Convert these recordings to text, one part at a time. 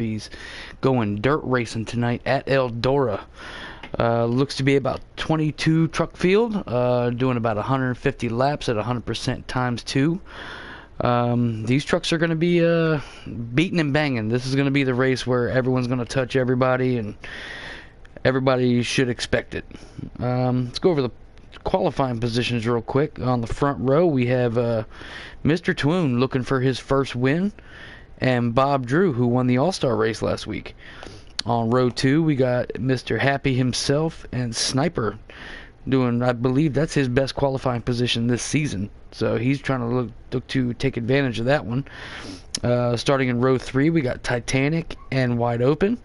He's going dirt racing tonight at Eldora. Looks to be about 22 truck field, doing about 150 laps at 100% times 2. These trucks are going to be beating and banging. This is going to be the race where everyone's going to touch everybody, and everybody should expect it. Let's go over the qualifying positions real quick. On the front row, we have Mr. Twoon looking for his first win, and Bob Drew, who won the All-Star race last week. On row 2, we got Mr. Happy himself and Sniper doing, I believe that's his best qualifying position this season. So he's trying to look to take advantage of that one. Starting in row 3, we got Titanic and Wide Open.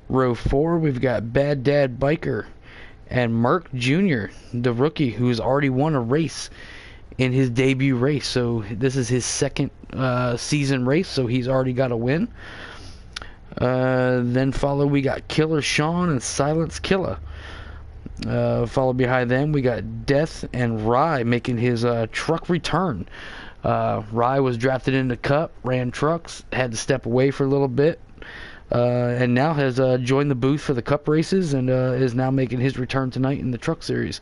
Row 4, we've got Bad Dad Biker and Merc Jr., the rookie who's already won a race in his debut race. So this is his second season race, so he's already got a win. Then we got Killer Sean and Silence Killer. Followed behind them, we got Death and Rye making his truck return. Rye was drafted into Cup, ran trucks, had to step away for a little bit, and now has joined the booth for the Cup races, and is now making his return tonight in the Truck Series.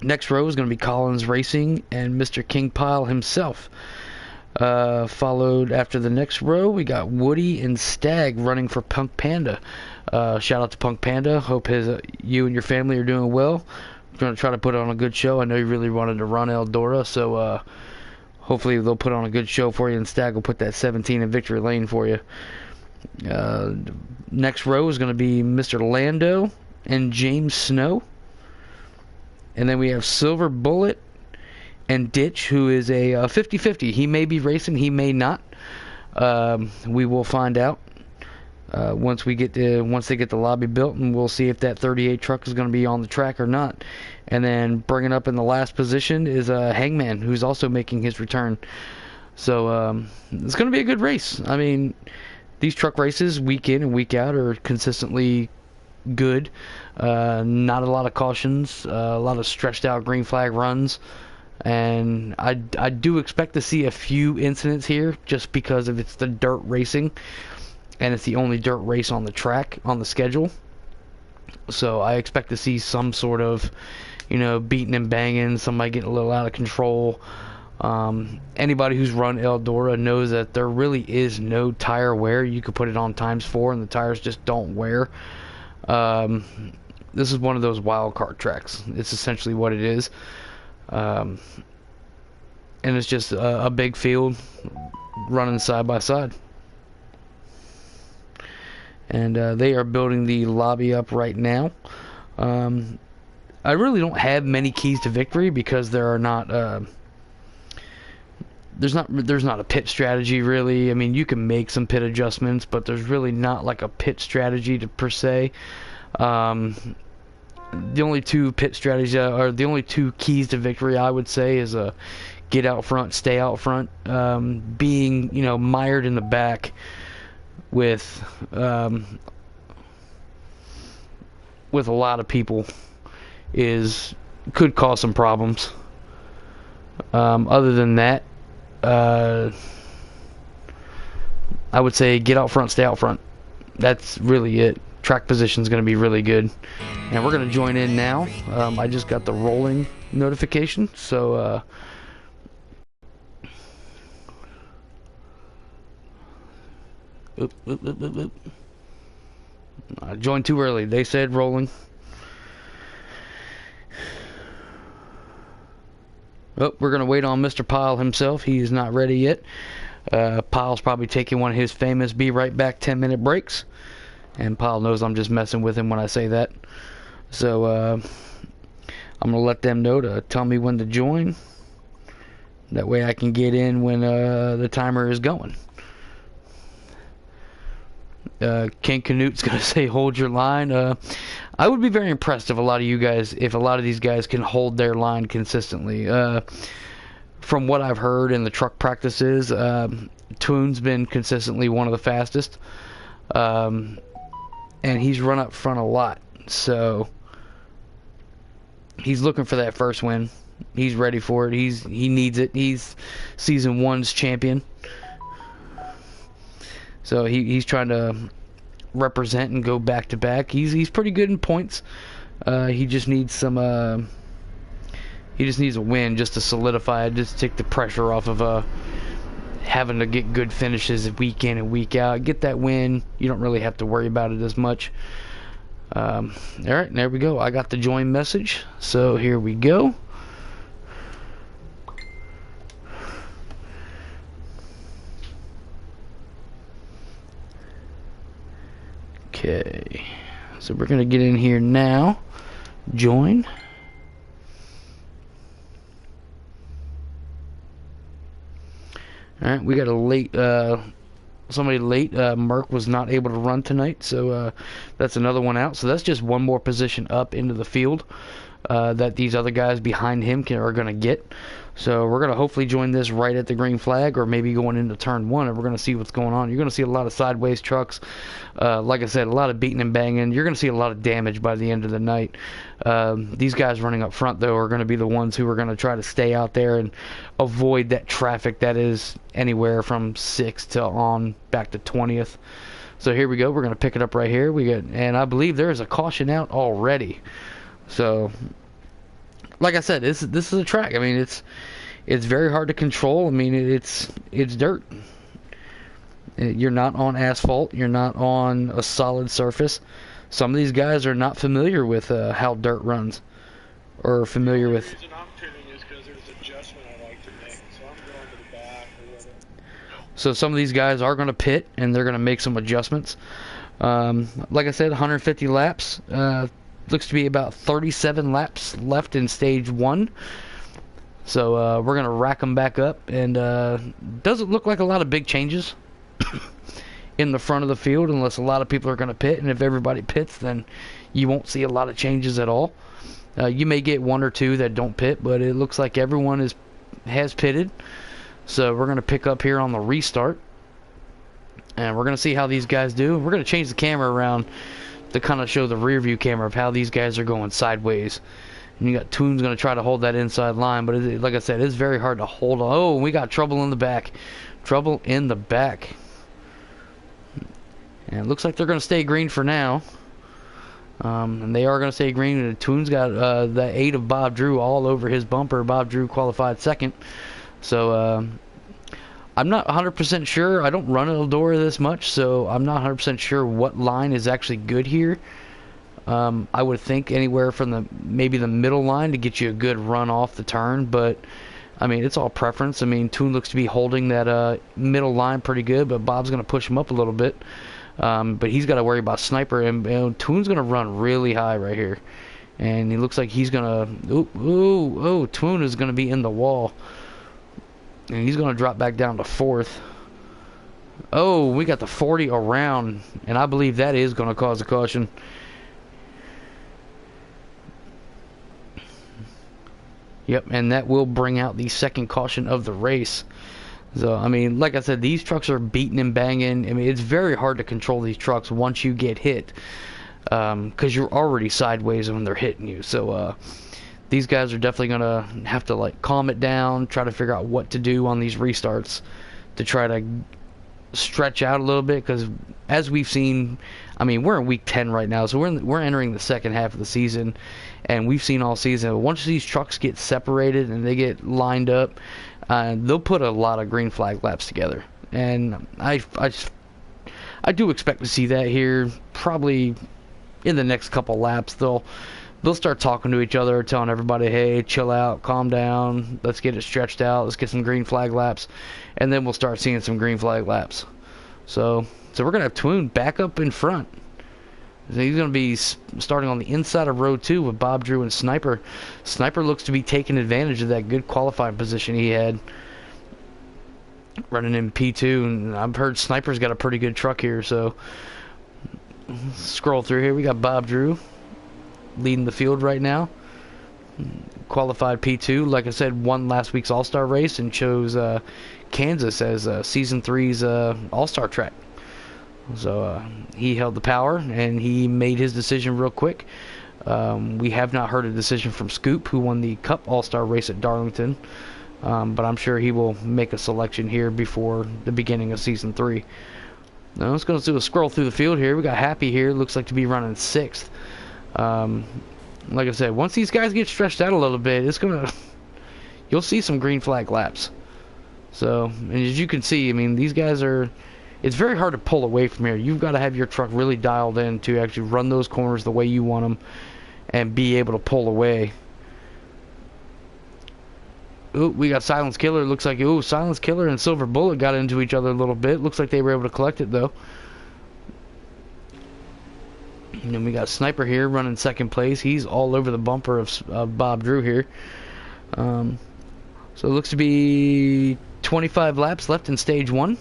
Next row is going to be Collins Racing and Mr. King Pile himself. Followed after the next row, we got Woody and Stag running for Punk Panda. Shout out to Punk Panda. Hope you and your family are doing well. I'm going to try to put on a good show. I know you really wanted to run Eldora, so hopefully they'll put on a good show for you, and Stag will put that 17 in victory lane for you. Next row is going to be Mr. Lando and James Snow. And then we have Silver Bullet and Ditch, who is a 50-50. He may be racing, he may not. We will find out once they get the lobby built, and we'll see if that 38 truck is going to be on the track or not. And then bringing up in the last position is Hangman, who's also making his return. So it's going to be a good race. I mean, these truck races week in and week out are consistently good. Not a lot of cautions, a lot of stretched out green flag runs. And I do expect to see a few incidents here, just because of it's the dirt racing, and it's the only dirt race on the track, on the schedule. So I expect to see some sort of, beating and banging, somebody getting a little out of control. Anybody who's run Eldora knows that there really is no tire wear. You could put it on ×4 and the tires just don't wear. This is one of those wild card tracks. It's essentially what it is. And it's just a big field running side by side. And they are building the lobby up right now. I really don't have many keys to victory, because there are not there's not a pit strategy really. I mean, you can make some pit adjustments, but there's really not like a pit strategy per se. The only two pit strategies, or the only two keys to victory, I would say, is get out front, stay out front. Being, mired in the back with a lot of people could cause some problems. Other than that, I would say get out front, stay out front. That's really it. Track position is going to be really good. And we're going to join in now. I just got the rolling notification, so I joined too early. They said rolling. We're going to wait on Mr. Pyle himself. He is not ready yet. Pyle's probably taking one of his famous be right back 10-minute breaks. And Pyle knows I'm just messing with him when I say that. So I'm going to let them know to tell me when to join. That way I can get in when the timer is going. King Canute's going to say hold your line. I would be very impressed if a lot of these guys can hold their line consistently. From what I've heard in the truck practices, Twoon's been consistently one of the fastest. And he's run up front a lot, so he's looking for that first win. He's ready for it. He needs it. He's season 1's champion. So he's trying to represent and go back to back. He's pretty good in points. He just needs some. He just needs a win just to solidify it, just to take the pressure off of having to get good finishes week in and week out. Get that win, you don't really have to worry about it as much. Alright, there we go. I got the join message, so here we go. Okay, so we're gonna get in here now. Join. Alright, we got a late, somebody late. Mark was not able to run tonight, so that's another one out. So that's just one more position up into the field that these other guys behind him are going to get. So we're going to hopefully join this right at the green flag, or maybe going into turn one, and we're going to see what's going on. You're going to see a lot of sideways trucks. Like I said, a lot of beating and banging. You're going to see a lot of damage by the end of the night. These guys running up front, though, are going to be the ones who are going to try to stay out there and avoid that traffic that is anywhere from 6th to on back to 20th. So here we go. We're going to pick it up right here. And I believe there is a caution out already. So, like I said, this is a track. I mean, it's very hard to control. I mean, it's dirt. You're not on asphalt. You're not on a solid surface. Some of these guys are not familiar with how dirt runs, or familiar with. The reason I'm pitting is because there's an adjustment I like to make, so I'm going to the back or whatever. So some of these guys are going to pit, and they're going to make some adjustments. Like I said, 150 laps. Looks to be about 37 laps left in stage 1. So we're going to rack them back up, and doesn't look like a lot of big changes in the front of the field unless a lot of people are going to pit, and if everybody pits, then you won't see a lot of changes at all. You may get one or two that don't pit, but it looks like everyone has pitted. So we're going to pick up here on the restart, and we're going to see how these guys do. We're going to change the camera around to kind of show the rear view camera of how these guys are going sideways. And you got Toon's going to try to hold that inside line, but like I said, it's very hard to hold on. Oh, we got trouble in the back. Trouble in the back. And it looks like they're going to stay green for now. And they are going to stay green. And Toon's got the 8 of Bob Drew all over his bumper. Bob Drew qualified second. So I'm not 100% sure. I don't run Eldora this much, so I'm not 100% sure what line is actually good here. I would think anywhere from maybe the middle line to get you a good run off the turn, but I mean, it's all preference. I mean, Toon looks to be holding that middle line pretty good, but Bob's going to push him up a little bit. But he's got to worry about Sniper, and Toon's going to run really high right here. And he looks like he's going to... Toon is going to be in the wall. And he's going to drop back down to 4th. Oh, we got the 40 around, and I believe that is going to cause a caution. Yep, and that will bring out the second caution of the race. So, I mean, like I said, these trucks are beating and banging. I mean, it's very hard to control these trucks once you get hit, because you're already sideways when they're hitting you. So, these guys are definitely going to have to, like, calm it down, try to figure out what to do on these restarts to try to stretch out a little bit, because as we've seen, I mean, we're in week 10 right now, so we're entering the second half of the season, and we've seen all season, once these trucks get separated and they get lined up, they'll put a lot of green flag laps together, and I do expect to see that here probably in the next couple laps. They'll start talking to each other, telling everybody, hey, chill out, calm down, let's get it stretched out, let's get some green flag laps, and then we'll start seeing some green flag laps. So we're going to have Toon back up in front. So he's going to be starting on the inside of row 2 with Bob Drew and Sniper. Sniper looks to be taking advantage of that good qualifying position he had running in P2, and I've heard Sniper's got a pretty good truck here. So scroll through here, we got Bob Drew leading the field right now, qualified P2. Like I said, won last week's All-Star race and chose Kansas as Season 3's All-Star track. So he held the power, and he made his decision real quick. We have not heard a decision from Scoop, who won the Cup All-Star race at Darlington, but I'm sure he will make a selection here before the beginning of Season 3. Now let's go do a scroll through the field here. We got Happy here. Looks like to be running 6th. Like I said, once these guys get stretched out a little bit, it's gonna you'll see some green flag laps. So, and as you can see, I mean, these guys are. It's very hard to pull away from here. You've got to have your truck really dialed in to actually run those corners the way you want them, and be able to pull away. Ooh, we got Silence Killer. Looks like, ooh, Silence Killer and Silver Bullet got into each other a little bit. Looks like they were able to collect it, though. And then we got Sniper here running 2nd place. He's all over the bumper of Bob Drew here. So it looks to be 25 laps left in stage 1.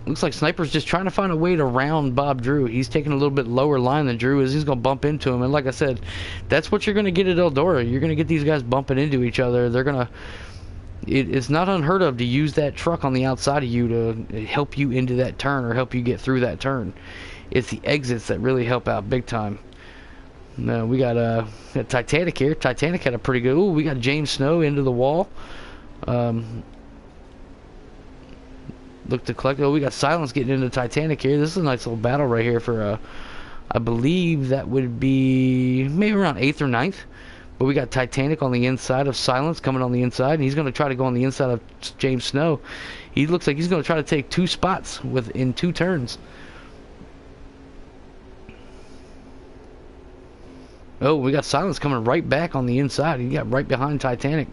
Looks like Sniper's just trying to find a way to round Bob Drew. He's taking a little bit lower line than Drew is. He's going to bump into him. And like I said, that's what you're going to get at Eldora. You're going to get these guys bumping into each other. They're going to... It's not unheard of to use that truck on the outside of you to help you into that turn or help you get through that turn. It's the exits that really help out big time. Now, we got Titanic here. Titanic had a pretty good... Ooh, we got James Snow into the wall. Look to collect. Oh, we got Silence getting into Titanic here. This is a nice little battle right here for, I believe that would be maybe around 8th or 9th. But we got Titanic on the inside of Silence coming on the inside. And he's going to try to go on the inside of James Snow. He looks like he's going to try to take 2 spots within 2 turns. Oh, we got Silence coming right back on the inside. He got right behind Titanic.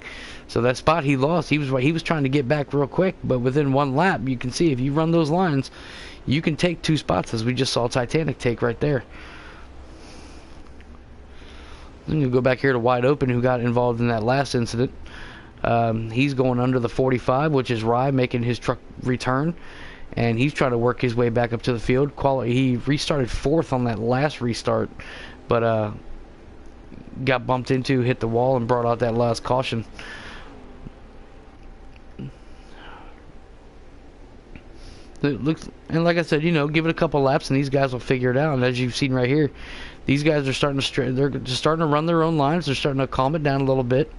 So that spot he lost, he was trying to get back real quick, but within 1 lap, you can see if you run those lines, you can take 2 spots, as we just saw Titanic take right there. Then you go back here to Wide Open, who got involved in that last incident. He's going under the 45, which is Rye making his truck return, and he's trying to work his way back up to the field. He restarted 4th on that last restart, but got bumped into, hit the wall, and brought out that last caution. It looks, and like I said, you know, give it a couple laps and these guys will figure it out. And as you've seen right here, these guys are starting to they're just starting to run their own lines. They're starting to calm it down a little bit,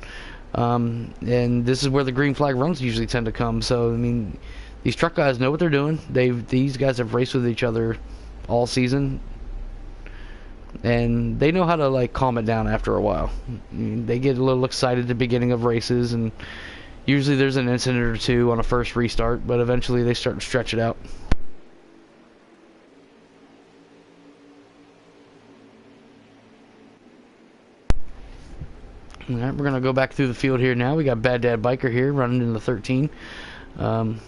and this is where the green flag runs usually tend to come. So I mean, these truck guys know what they're doing. These guys have raced with each other all season, and they know how to like calm it down after a while. I mean, they get a little excited at the beginning of races, and usually there's an incident or 2 on a first restart, but eventually they start to stretch it out. Alright, we're going to go back through the field here now. We got Bad Dad Biker here running in the 13. Like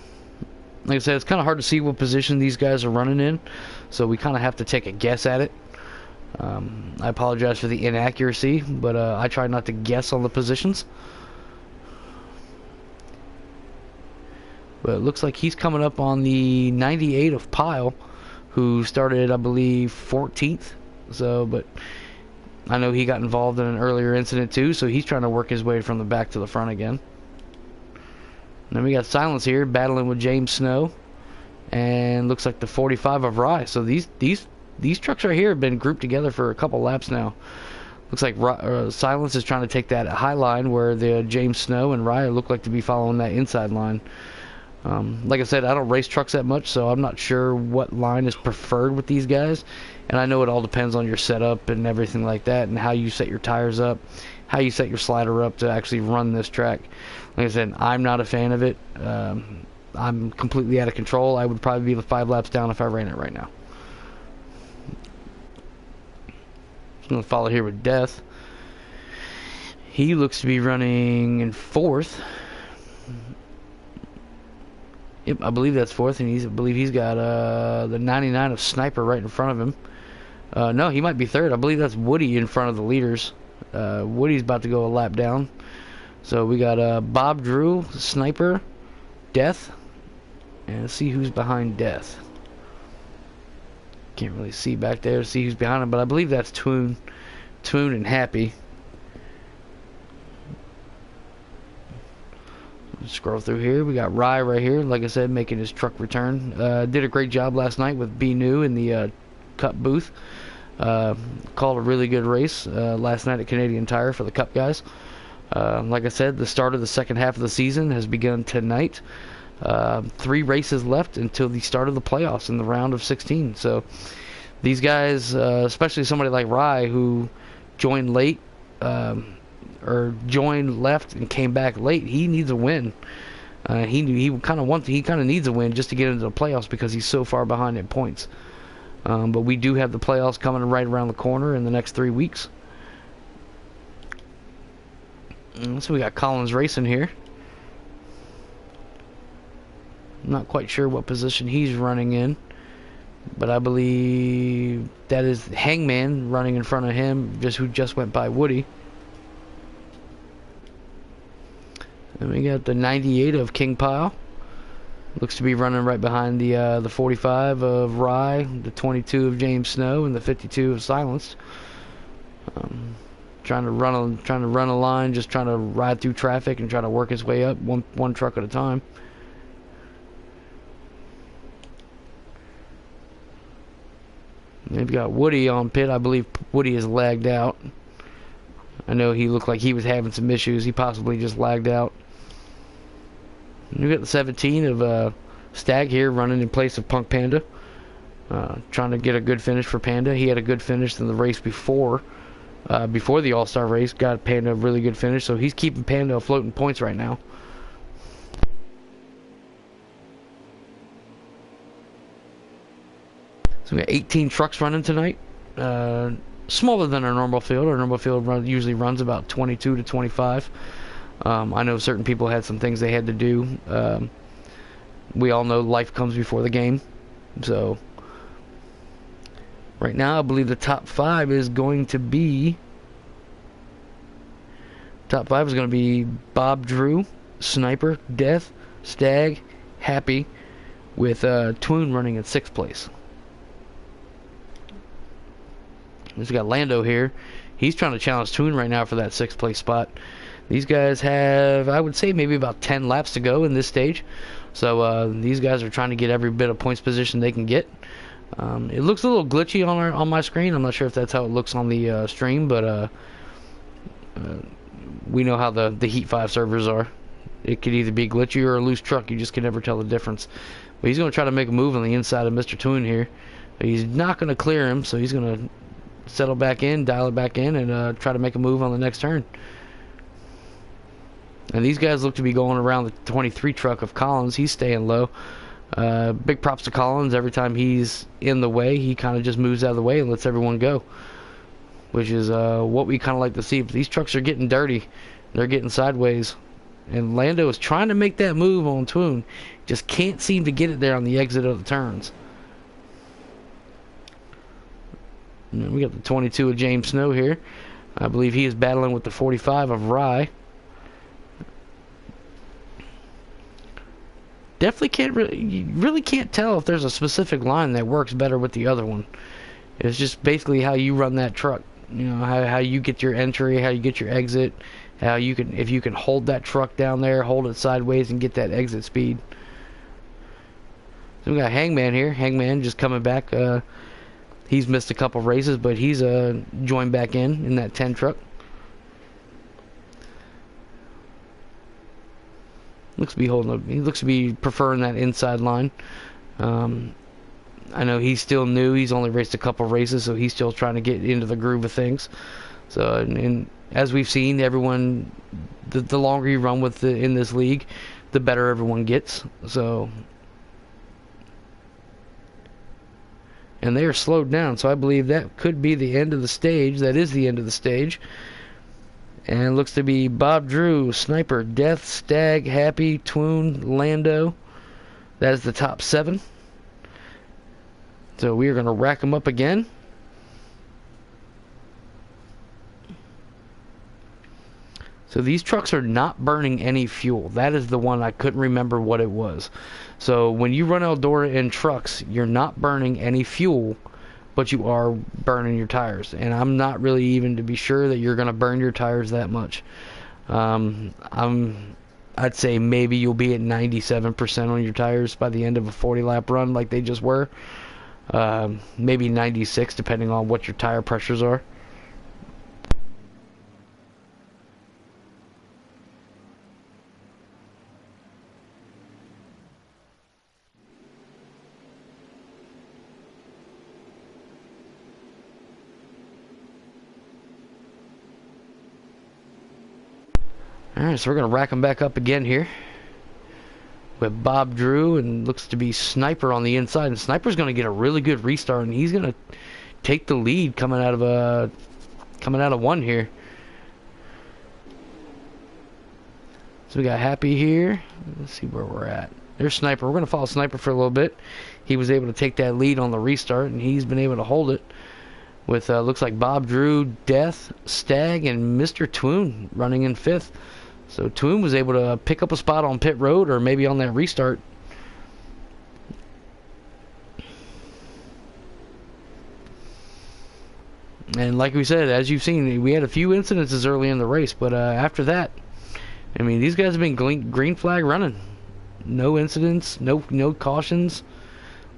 I said, it's kind of hard to see what position these guys are running in, so we kind of have to take a guess at it. I apologize for the inaccuracy, but I try not to guess on the positions. But it looks like he's coming up on the 98 of Pyle, who started, I believe, 14th. So, but I know he got involved in an earlier incident too, so he's trying to work his way from the back to the front again. And then we got Silence here battling with James Snow, and looks like the 45 of Rye. So these trucks right here have been grouped together for a couple laps now. Looks like Silence is trying to take that high line where the James Snow and Rye look like to be following that inside line. Like I said, I don't race trucks that much, so I'm not sure what line is preferred with these guys. And I know it all depends on your setup and everything like that, and how you set your tires up, how you set your slider up to actually run this track. Like I said, I'm not a fan of it. I'm completely out of control. I would probably be the 5 laps down if I ran it right now. I'm going to follow here with Death. He looks to be running in 4th. Yep, I believe that's 4th, and I believe he's got the 99 of Sniper right in front of him. No, he might be 3rd. I believe that's Woody in front of the leaders. Woody's about to go a lap down. So we got Bob Drew, Sniper, Death, and let's see who's behind Death. Can't really see back there to see who's behind him, but I believe that's Twoon and Happy. Scroll through here. We got Rye right here, like I said, making his truck return. Did a great job last night with B New in the Cup booth. Called a really good race last night at Canadian Tire for the Cup guys. Like I said, the start of the second half of the season has begun tonight. 3 races left until the start of the playoffs in the round of 16. So these guys, especially somebody like Rye, who joined late, or joined left and came back late, he needs a win. He kind of needs a win just to get into the playoffs because he's so far behind in points. But we do have the playoffs coming right around the corner in the next 3 weeks. So we got Collins racing here. I'm not quite sure what position he's running in, but I believe that is Hangman running in front of him, who just went by Woody. And we got the 98 of King Pile. Looks to be running right behind the 45 of Rye, the 22 of James Snow, and the 52 of Silence. Trying to run a line, just trying to ride through traffic and try to work his way up one truck at a time. They've got Woody on pit. I believe Woody is lagged out. I know he looked like he was having some issues. He possibly just lagged out. We got the 17 of Stag here running in place of Punk Panda. Trying to get a good finish for Panda. He had a good finish in the race before the All-Star race. Got Panda a really good finish, so he's keeping Panda afloat in points right now. So we got 18 trucks running tonight. Smaller than our normal field. Our normal field usually runs about 22 to 25. I know certain people had some things they had to do. We all know life comes before the game. So right now I believe the top 5 is going to be Bob Drew, Sniper, Death, Stag, Happy, with Twoon running in 6th place. We got Lando here. He's trying to challenge Twoon right now for that 6th place spot. These guys have, I would say, maybe about 10 laps to go in this stage. So these guys are trying to get every bit of points position they can get. It looks a little glitchy on my screen. I'm not sure if that's how it looks on the stream, but we know how the Heat 5 servers are. It could either be glitchy or a loose truck. You just can never tell the difference. But he's going to try to make a move on the inside of Mr. Twoon here. He's not going to clear him, so he's going to settle back in, dial it back in, and try to make a move on the next turn. And these guys look to be going around the 23 truck of Collins. He's staying low. Big props to Collins. Every time he's in the way, he kind of just moves out of the way and lets everyone go, which is what we kind of like to see. But these trucks are getting dirty. They're getting sideways. And Lando is trying to make that move on Twoon. Just can't seem to get it there on the exit of the turns. And then we got the 22 of James Snow here. I believe he is battling with the 45 of Rye. Definitely you really can't tell if there's a specific line that works better with the other one. It's just basically how you run that truck. You know, how you get your entry, how you get your exit, how you can, if you can hold that truck down there, hold it sideways and get that exit speed. So we got Hangman here. Hangman just coming back. He's missed a couple races, but he's joined back in that 10 truck. Looks to be he looks to be preferring that inside line. I know he's still new. He's only raced a couple races, so he's still trying to get into the groove of things. So, and as we've seen, everyone, the longer you run in this league, the better everyone gets. So, and they are slowed down. So I believe that could be the end of the stage. That is the end of the stage. And it looks to be Bob Drew, Sniper, Death, Stag, Happy, Twoon, Lando. That is the top 7. So we are going to rack them up again. So these trucks are not burning any fuel. That is the one I couldn't remember what it was. So when you run Eldora in trucks, you're not burning any fuel, but you are burning your tires. And I'm not really even to be sure that you're going to burn your tires that much. I'd say maybe you'll be at 97% on your tires by the end of a 40-lap run like they just were. Maybe 96 depending on what your tire pressures are. Alright, so we're going to rack them back up again here with Bob Drew, and looks to be Sniper on the inside. And Sniper's going to get a really good restart, and he's going to take the lead coming out of one here. So we got Happy here. Let's see where we're at. There's Sniper. We're going to follow Sniper for a little bit. He was able to take that lead on the restart, and he's been able to hold it with, looks like Bob Drew, Death, Stag, and Mr. Twoon running in 5th. So Twoon was able to pick up a spot on pit road, or maybe on that restart. And like we said, as you've seen, we had a few incidences early in the race, but after that, I mean, these guys have been green flag running. No incidents, no cautions.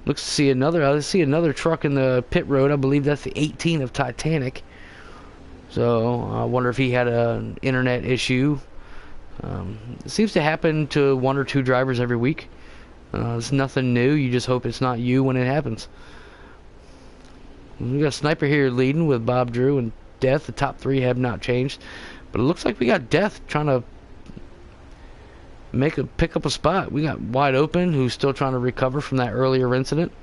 Looks to see I see another truck in the pit road. I believe that's the 18 of Titanic. So I wonder if he had an internet issue. It seems to happen to 1 or 2 drivers every week. It's nothing new. You just hope it's not you when it happens. We got Sniper here leading with Bob Drew and Death. The top 3 have not changed, but it looks like we got Death trying to pick up a spot. We got Wide Open, who's still trying to recover from that earlier incident.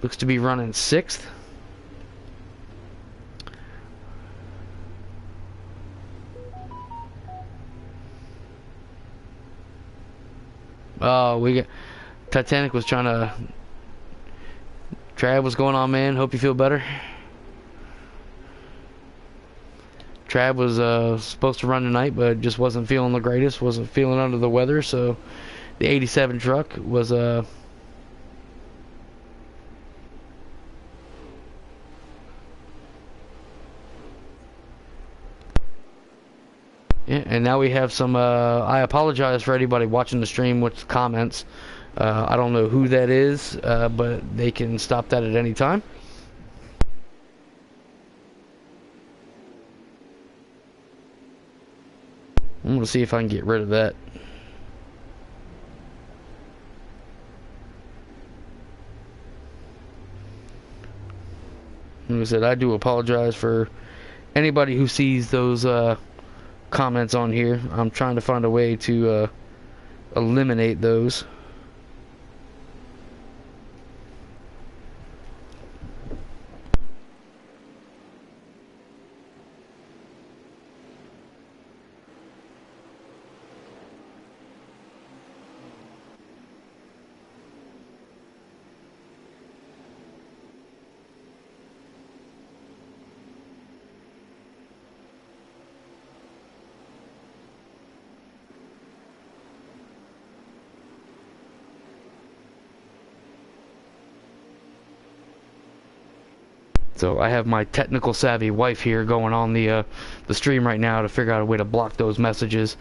Looks to be running 6th. Oh, we got Titanic was trying to. Trav, what's going on, man? Hope you feel better. Trav was supposed to run tonight, but just wasn't feeling the greatest. Wasn't feeling under the weather, so the 87 truck was yeah, and now we have some. I apologize for anybody watching the stream with comments. I don't know who that is, but they can stop that at any time. I'm going to see if I can get rid of that. Like I said, I do apologize for anybody who sees those comments on here. I'm trying to find a way to eliminate those. So I have my technical savvy wife here going on the stream right now to figure out a way to block those messages.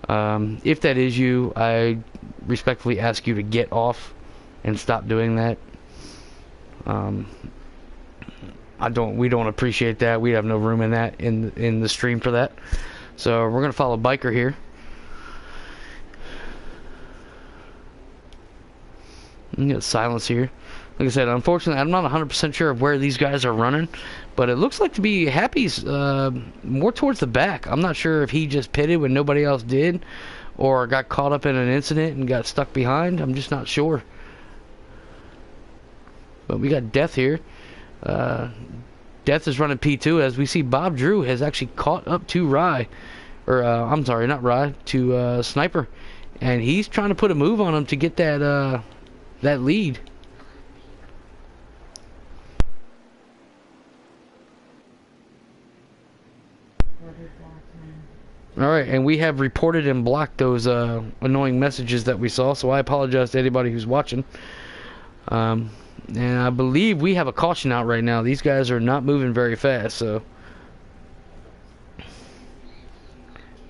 If that is you, I respectfully ask you to get off and stop doing that. We don't appreciate that. We have no room in that in the stream for that. So we're gonna follow Biker here. You get silence here. Like I said, unfortunately, I'm not 100% sure of where these guys are running, but it looks like to be Happy's more towards the back. I'm not sure if he just pitted when nobody else did, or got caught up in an incident and got stuck behind. I'm just not sure. But we got Death here. Death is running P2 as we see Bob Drew has actually caught up to Rye, or I'm sorry, not Rye, to Sniper, and he's trying to put a move on him to get that that lead. Alright, and we have reported and blocked those annoying messages that we saw, so I apologize to anybody who's watching. And I believe we have a caution out right now. These guys are not moving very fast, so...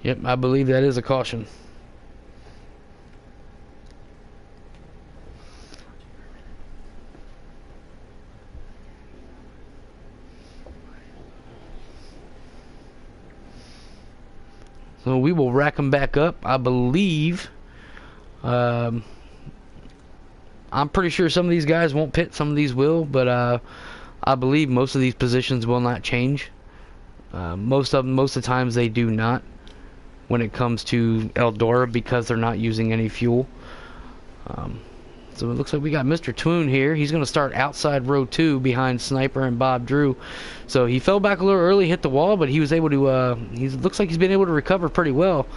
Yep, I believe that is a caution. So we will rack them back up. I believe, I'm pretty sure some of these guys won't pit, some of these will, but I believe most of these positions will not change. Most of the times they do not. when it comes to Eldora because they're not using any fuel. So it looks like we got Mr. Twoon here. He's going to start outside row 2 behind Sniper and Bob Drew. So he fell back a little early, hit the wall, but he was able to, he looks like he's been able to recover pretty well.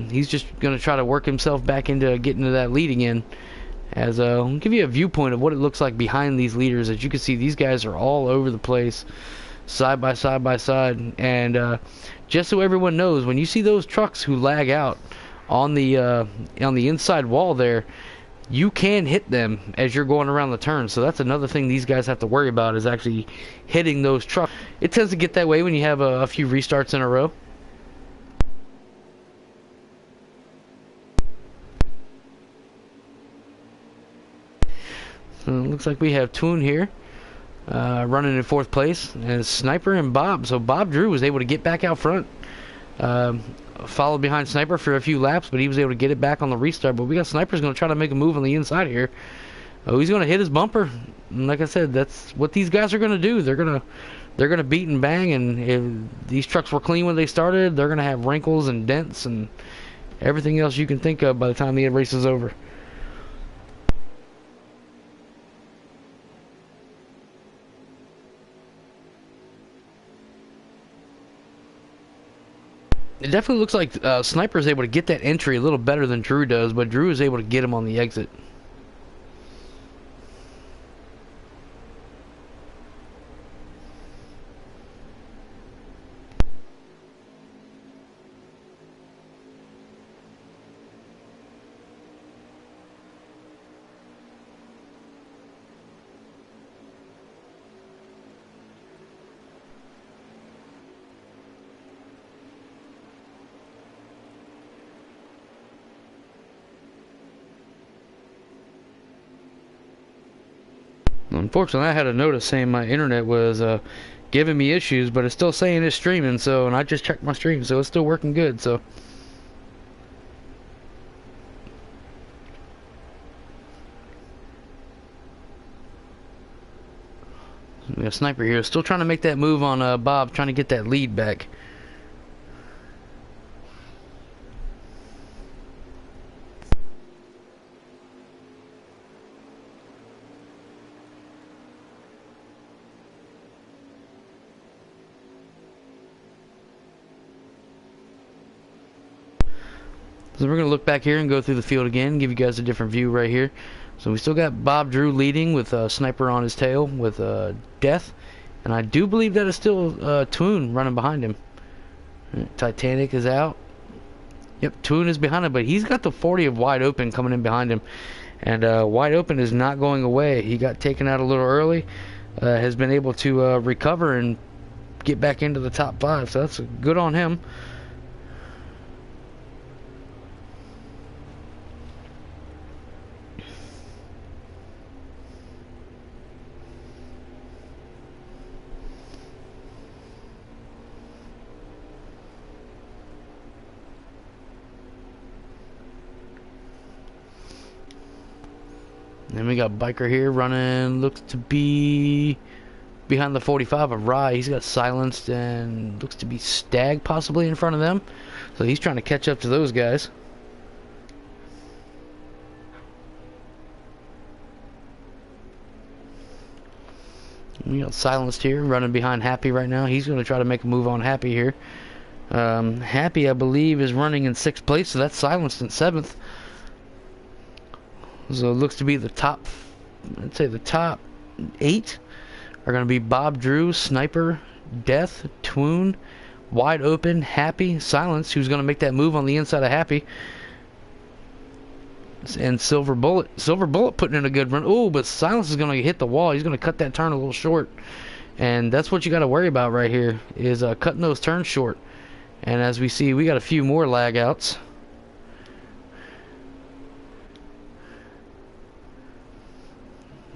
He's just going to try to work himself back into getting to that lead again. As I'll give you a viewpoint of what it looks like behind these leaders. As you can see, these guys are all over the place, side by side by side. And just so everyone knows, when you see those trucks who lag out on the inside wall there, you can hit them as you're going around the turn. So that's another thing these guys have to worry about, is actually hitting those trucks. It tends to get that way when you have a few restarts in a row. So it looks like we have Twoon here running in 4th place, and Sniper and Bob. So Bob Drew was able to get back out front. Followed behind Sniper for a few laps, but he was able to get it back on the restart. But we got Sniper's going to try to make a move on the inside here. Oh, he's going to hit his bumper. And like I said, that's what these guys are going to do. They're going to beat and bang. And if these trucks were clean when they started, they're going to have wrinkles and dents and everything else you can think of by the time the race is over. It definitely looks like Sniper is able to get that entry a little better than Drew does, but Drew is able to get him on the exit. Unfortunately, I had a notice saying my internet was giving me issues, but it's still saying it's streaming. So, and I just checked my stream, so it's still working good. So, we got Sniper here, still trying to make that move on Bob, trying to get that lead back. So we're going to look back here and go through the field again, give you guys a different view right here. So we still got Bob Drew leading with Sniper on his tail with Death. And I do believe that is still Twoon running behind him. Titanic is out. Yep, Twoon is behind him, but he's got the 40 of Wide Open coming in behind him. And Wide Open is not going away. He got taken out a little early. Has been able to recover and get back into the top 5. So that's good on him. Then we got Biker here running, looks to be behind the 45 of Rye. He's got silenced and looks to be Stag possibly in front of them. So he's trying to catch up to those guys. We got silenced here, running behind Happy right now. He's going to try to make a move on Happy here. Happy, I believe, is running in 6th place, so that's silenced in 7th. So it looks to be the top, I'd say the top 8 are going to be Bob Drew, Sniper, Death, Twoon, Wide Open, Happy, Silence, who's going to make that move on the inside of Happy, and Silver Bullet. Silver Bullet putting in a good run. Oh, but Silence is going to hit the wall. He's going to cut that turn a little short. And that's what you got to worry about right here, is cutting those turns short. And as we see, we got a few more lag outs.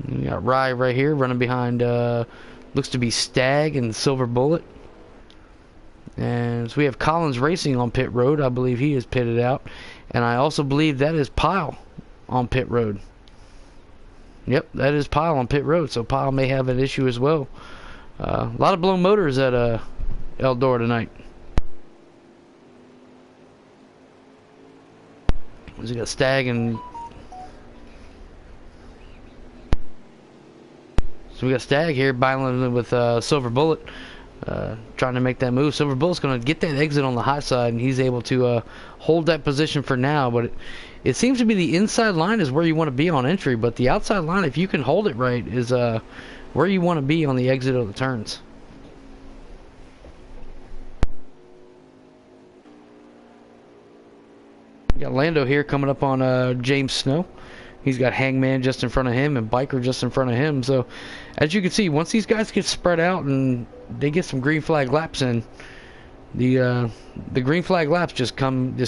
We got Rye right here running behind, looks to be Stag and Silver Bullet. And so we have Collins Racing on pit road. I believe he is pitted out. And I also believe that is Pyle on pit road. Yep, that is Pyle on pit road. So Pyle may have an issue as well. A lot of blown motors at Eldora tonight. So we got Stag and here battling with Silver Bullet, trying to make that move. Silver Bullet's going to get that exit on the high side, and he's able to hold that position for now. But it seems to be the inside line is where you want to be on entry, but the outside line, if you can hold it right, is where you want to be on the exit of the turns. We got Lando here coming up on James Snow. He's got Hangman just in front of him and Biker just in front of him. So, as you can see, once these guys get spread out and they get some green flag laps in, the green flag laps just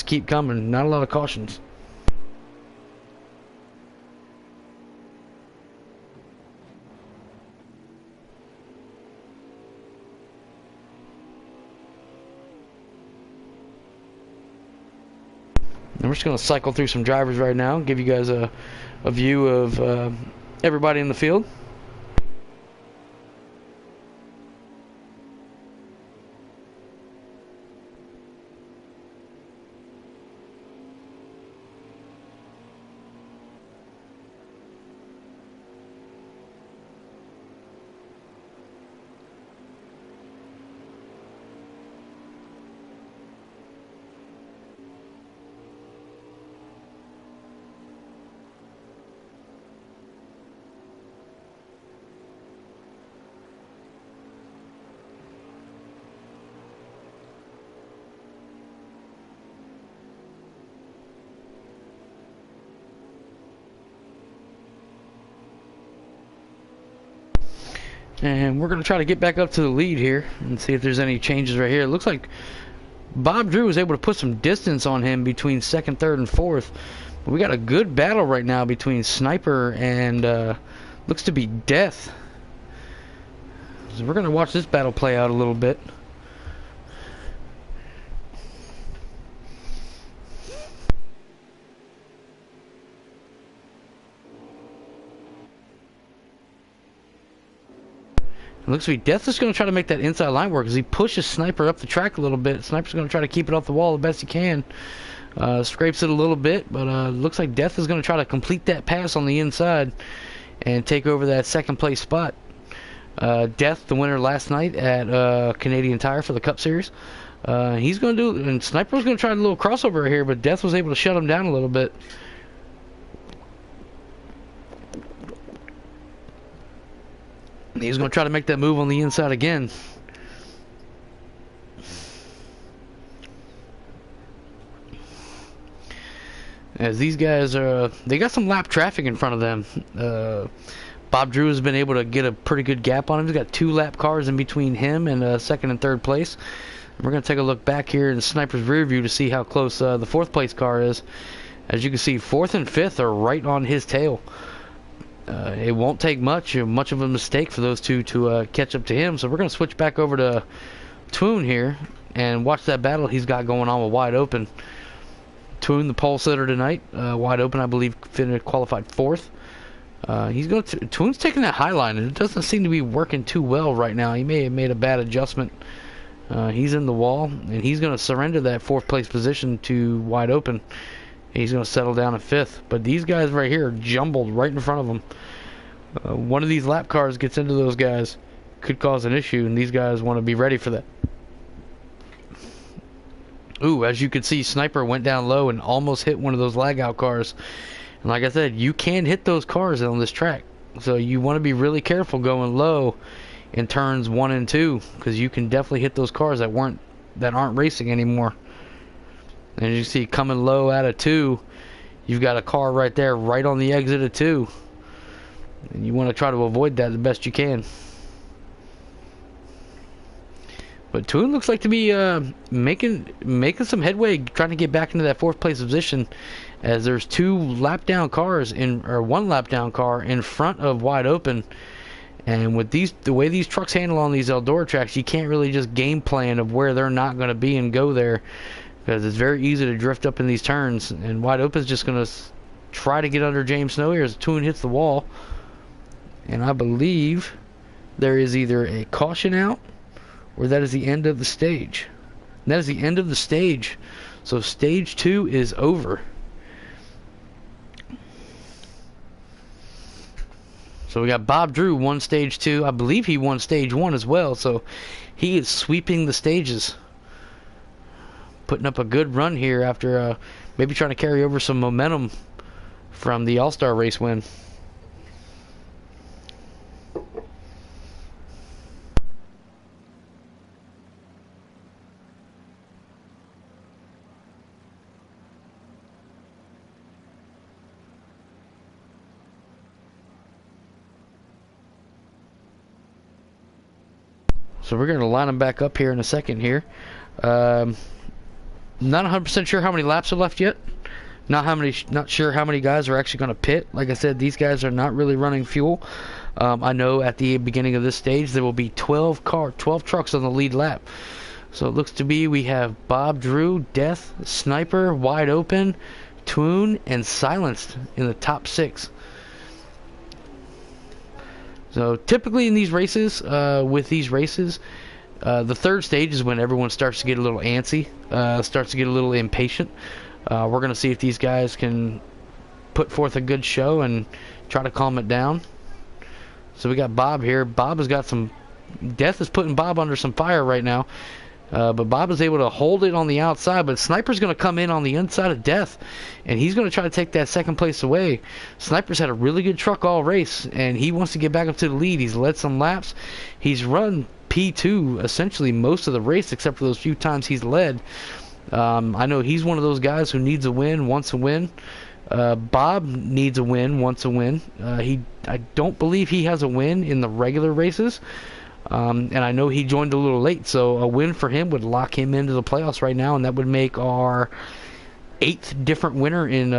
keep coming. Not a lot of cautions. And we're just going to cycle through some drivers right now, give you guys a view of everybody in the field. And we're going to try to get back up to the lead here and see if there's any changes right here. It looks like Bob Drew was able to put some distance on him between second, third, and fourth. But we got a good battle right now between Sniper and looks to be Death. So we're going to watch this battle play out a little bit. It looks like Death is going to try to make that inside line work as he pushes Sniper up the track a little bit. Sniper's going to try to keep it off the wall the best he can. Scrapes it a little bit, but looks like Death is going to try to complete that pass on the inside and take over that second place spot. Death, the winner last night at Canadian Tire for the Cup Series. He's going to do, and Sniper's going to try a little crossover here, but Death was able to shut him down a little bit. He's going to try to make that move on the inside again. As these guys are, they got some lap traffic in front of them. Bob Drew has been able to get a pretty good gap on him. He's got 2 lap cars in between him and second and third place. We're going to take a look back here in the Sniper's rear view to see how close the 4th place car is. As you can see, 4th and 5th are right on his tail. It won't take much of a mistake for those two to catch up to him. So we're going to switch back over to Twoon here and watch that battle he's got going on with Wide Open. Twoon, the pole sitter tonight. Wide Open, I believe, qualified 4th. Twoon's taking that high line, and it doesn't seem to be working too well right now. He may have made a bad adjustment. He's in the wall, and he's going to surrender that 4th place position to Wide Open. He's going to settle down at 5th. But these guys right here are jumbled right in front of him. One of these lap cars gets into those guys, could cause an issue, and these guys want to be ready for that. Ooh, as you can see, Sniper went down low and almost hit one of those lag out cars. And like I said, you can hit those cars on this track. So you want to be really careful going low in turns 1 and 2, because you can definitely hit those cars that aren't racing anymore. And as you see, coming low out of 2, you've got a car right there, right on the exit of 2. And you want to try to avoid that the best you can. But Twoon looks like to be making some headway, trying to get back into that 4th place position, as there's 2 lap down cars or 1 lap down car in front of Wide Open. And with the way these trucks handle on these Eldora tracks, you can't really just game plan of where they're not going to be and go there, because it's very easy to drift up in these turns. And Wide Open's just going to try to get under James Snow here as Twoon hits the wall. And I believe there is either a caution out, or that is the end of the stage. And that is the end of the stage. So stage 2 is over. So we got Bob Drew won stage 2. I believe he won stage 1 as well. So he is sweeping the stages. Putting up a good run here after maybe trying to carry over some momentum from the All-Star race win. So we're going to line them back up here in a second here. Not 100% sure how many laps are left yet. Not sure how many guys are actually going to pit. Like I said, these guys are not really running fuel. I know at the beginning of this stage there will be 12 trucks on the lead lap. So it looks to be we have Bob Drew, Death, Sniper, Wide Open, Twoon, and Silenced in the top 6. So typically in these races, the third stage is when everyone starts to get a little antsy, starts to get a little impatient. We're going to see if these guys can put forth a good show and try to calm it down. So we got Bob here. Bob has got some... Death is putting Bob under some fire right now. But Bob is able to hold it on the outside, but Sniper's going to come in on the inside of Death, and he's going to try to take that second place away. Sniper's had a really good truck all race, and he wants to get back up to the lead. He's led some laps. He's run P2 essentially most of the race, except for those few times he's led. I know he's one of those guys who needs a win, wants a win. Bob needs a win, wants a win. I don't believe he has a win in the regular races. And I know he joined a little late, so a win for him would lock him into the playoffs right now, and that would make our 8th different winner in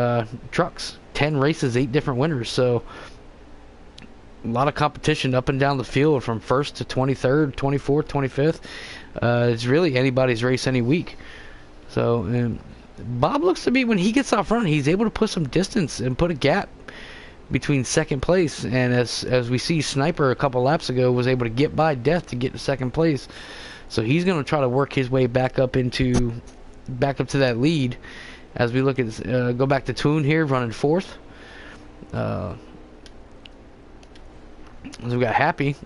trucks. 10 races, 8 different winners. So a lot of competition up and down the field from 1st to 23rd, 24th, 25th. It's really anybody's race any week. So Bob looks to be, when he gets out front, he's able to put some distance and put a gap between second place, and as we see, Sniper a couple laps ago was able to get by Death to get to second place. So he's going to try to work his way back up to that lead. As we look at go back to Twoon here running 4th. So we got Happy,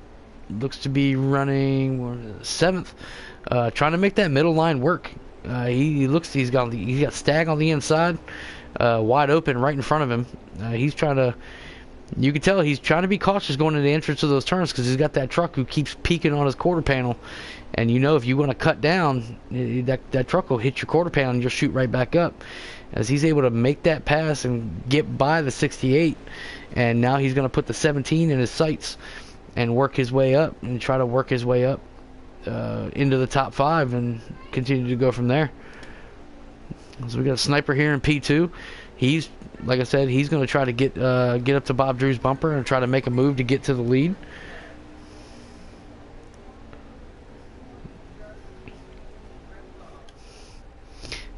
looks to be running 7th, trying to make that middle line work. He's got Stag on the inside, Wide Open right in front of him. He's trying to, you can tell he's trying to be cautious going into the entrance of those turns, because he's got that truck who keeps peeking on his quarter panel, and you know if you want to cut down, that truck will hit your quarter panel and you'll shoot right back up. As he's able to make that pass and get by the 68, and now he's going to put the 17 in his sights and work his way up and try to work his way up into the top 5 and continue to go from there. So we got a Sniper here in P2. He's, like I said, he's going to try to get up to Bob Drew's bumper and try to make a move to get to the lead.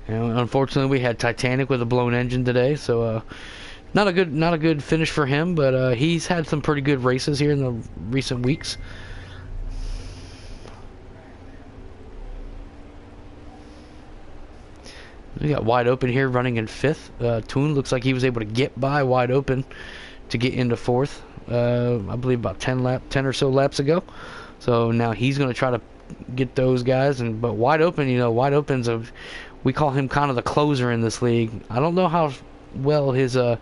And unfortunately, we had Titanic with a blown engine today, so not a good finish for him. But he's had some pretty good races here in the recent weeks. We got Wide Open here running in 5th. Twoon looks like he was able to get by Wide Open to get into 4th. I believe about 10 or so laps ago. So now he's going to try to get those guys. But Wide Open, Wide Open's we call him kind of the closer in this league. I don't know how well he's a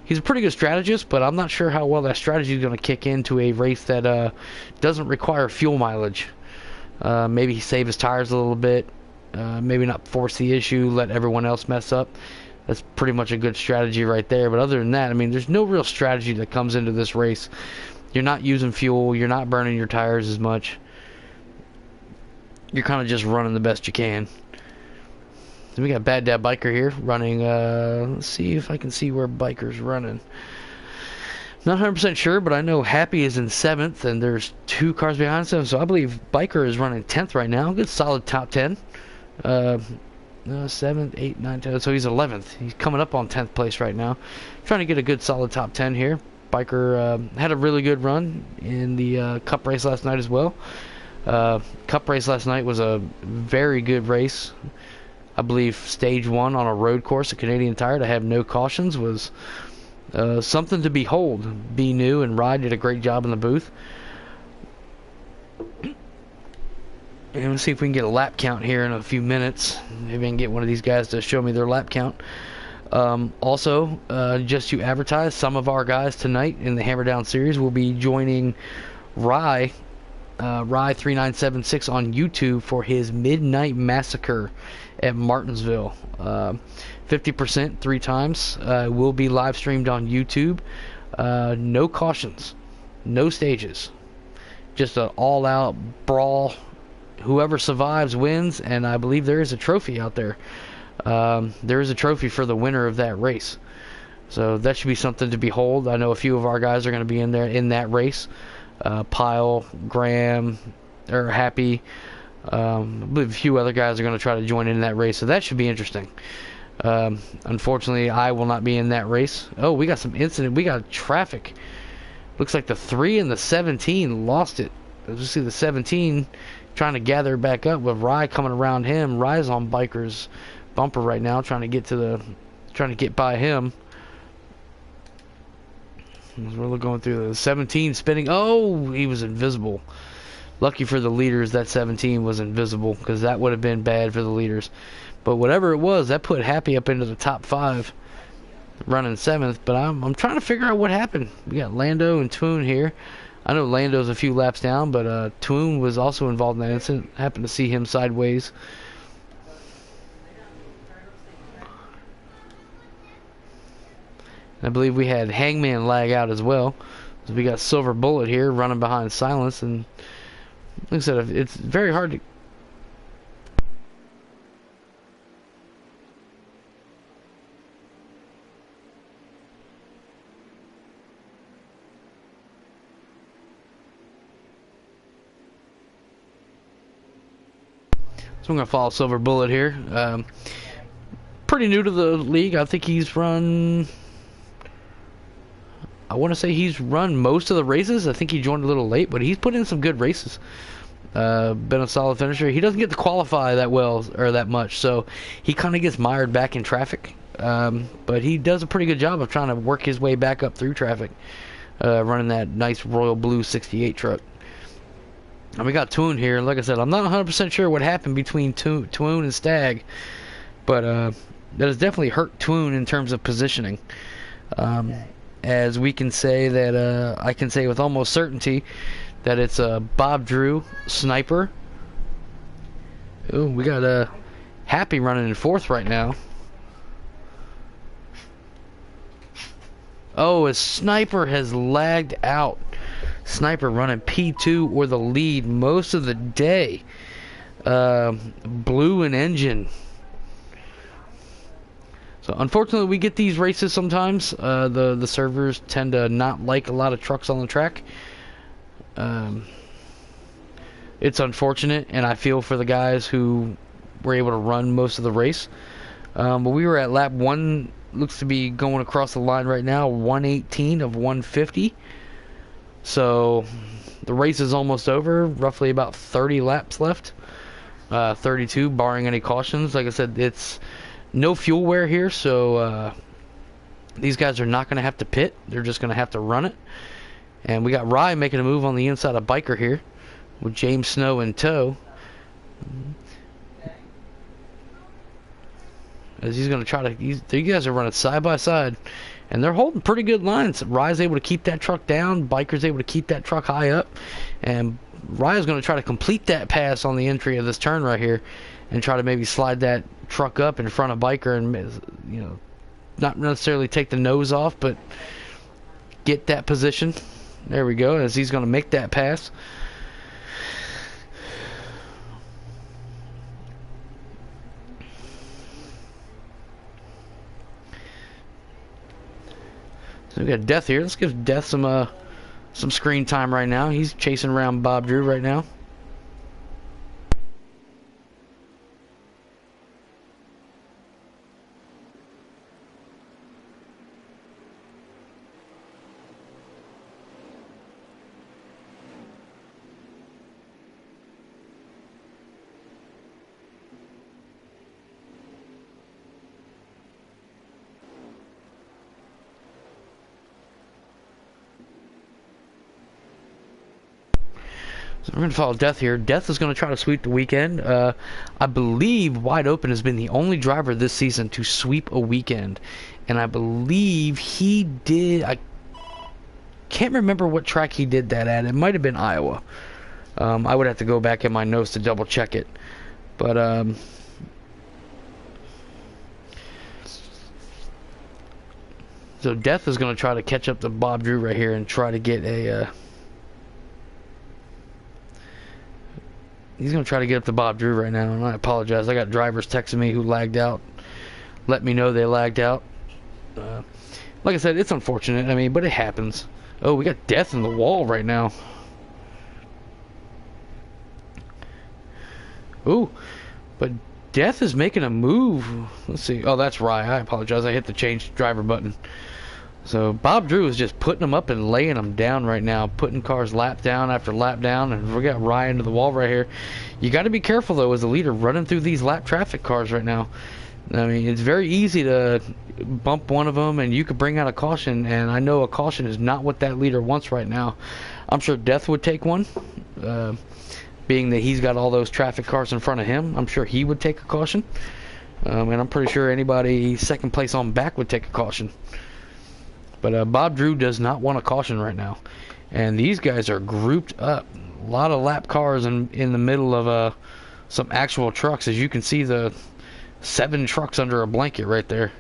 pretty good strategist, but I'm not sure how well that strategy is going to kick into a race that doesn't require fuel mileage. Maybe he save his tires a little bit. Maybe not force the issue, let everyone else mess up. That's pretty much a good strategy right there. But other than that, I mean, there's no real strategy that comes into this race. You're not using fuel. You're not burning your tires as much. You're kind of just running the best you can. So we got Bad Dad Biker here running. Let's see if I can see where Biker's running. Not 100% sure, but I know Happy is in 7th, and there's 2 cars behind him. So I believe Biker is running 10th right now. Good solid top 10. 7th, 8th, 9th, 10th. So he's 11th. He's coming up on 10th place right now. Trying to get a good solid top 10 here. Biker had a really good run in the Cup race last night as well. Cup race last night was a very good race. I believe stage 1 on a road course at Canadian Tire to have no cautions was something to behold. Be New and Rye did a great job in the booth. And let's see if we can get a lap count here in a few minutes. Maybe I can get one of these guys to show me their lap count. Also, just to advertise, some of our guys tonight in the Hammerdown series will be joining Rye 3976 on YouTube for his Midnight Massacre at Martinsville. 50% 3 times. Will be live streamed on YouTube. No cautions, no stages, just an all-out brawl. Whoever survives wins, and I believe there is a trophy out there. There is a trophy for the winner of that race, so that should be something to behold. I know a few of our guys are going to be in there in that race. Pyle, Graham, or Happy. I believe a few other guys are going to try to join in that race, so that should be interesting. Unfortunately, I will not be in that race. Oh, we got some incident. We got traffic. Looks like the 3 and the 17 lost it. Let's just see the 17 trying to gather back up with Rye coming around him. Rye's on Biker's bumper right now, trying to get by him. As we're going through the 17 spinning. Oh, he was invisible. Lucky for the leaders that 17 was invisible, because that would have been bad for the leaders. But whatever it was, that put Happy up into the top 5, running 7th. But I'm trying to figure out what happened. We got Lando and Toon here. I know Lando's a few laps down, but Toon was also involved in that incident. Happened to see him sideways. I believe we had Hangman lag out as well. So we got Silver Bullet here running behind Silence, and like I said, it's very hard to. So I'm going to follow Silver Bullet here. Pretty new to the league. I think he's run... I want to say he's run most of the races. I think he joined a little late, but he's put in some good races. Been a solid finisher. He doesn't get to qualify that well or that much, so he kind of gets mired back in traffic. But he does a pretty good job of trying to work his way back up through traffic, running that nice royal blue 68 truck. And we got Toon here. Like I said, I'm not 100% sure what happened between Toon and Stag, but that has definitely hurt Toon in terms of positioning. As we can say that, I can say with almost certainty that it's a Bob Drew sniper. Ooh, we got Happy running in 4th right now. Oh, his sniper has lagged out. Sniper running P2 or the lead most of the day. Blue and Engine. So unfortunately, we get these races sometimes. The servers tend to not like a lot of trucks on the track. It's unfortunate, and I feel for the guys who were able to run most of the race. But we were at lap 1. Looks to be going across the line right now. 118 of 150. So the race is almost over. Roughly about 30 laps left. 32, barring any cautions. Like I said, it's no fuel wear here, so these guys are not going to have to pit. They're just going to have to run it. And we got Rye making a move on the inside of Biker here with James Snow in tow. As he's going to try to... you guys are running side by side. And they're holding pretty good lines. Rye's able to keep that truck down. Biker's able to keep that truck high up. And Rye's going to try to complete that pass on the entry of this turn right here. And try to maybe slide that truck up in front of Biker and, you know, not necessarily take the nose off, but get that position. There we go, as he's going to make that pass. So we got Death here. Let's give Death some screen time right now. He's chasing around Bob Drew right now. So we're going to follow Death here. Death is going to try to sweep the weekend. I believe Wide Open has been the only driver this season to sweep a weekend. And I believe he did... I can't remember what track he did that at. It might have been Iowa. I would have to go back in my notes to double check it. But... So Death is going to try to catch up to Bob Drew right here and try to get a... He's going to try to get up to Bob Drew right now, and I apologize. I got drivers texting me who lagged out. Let me know they lagged out. Like I said, it's unfortunate. I mean, but it happens. Oh, we got Death in the wall right now. Ooh, but Death is making a move. Let's see. Oh, that's Rye. I apologize. I hit the change driver button. So Bob Drew is just putting them up and laying them down right now, putting cars lap down after lap down, and we got Rye into the wall right here. You got to be careful though as a leader running through these lap traffic cars right now. I mean, it's very easy to bump one of them and you could bring out a caution, and I know a caution is not what that leader wants right now. I'm sure Death would take one, being that he's got all those traffic cars in front of him. I'm sure he would take a caution, and I'm pretty sure anybody second place on back would take a caution. But Bob Drew does not want a caution right now. And these guys are grouped up. A lot of lap cars in the middle of some actual trucks. As you can see, the 7 trucks under a blanket right there.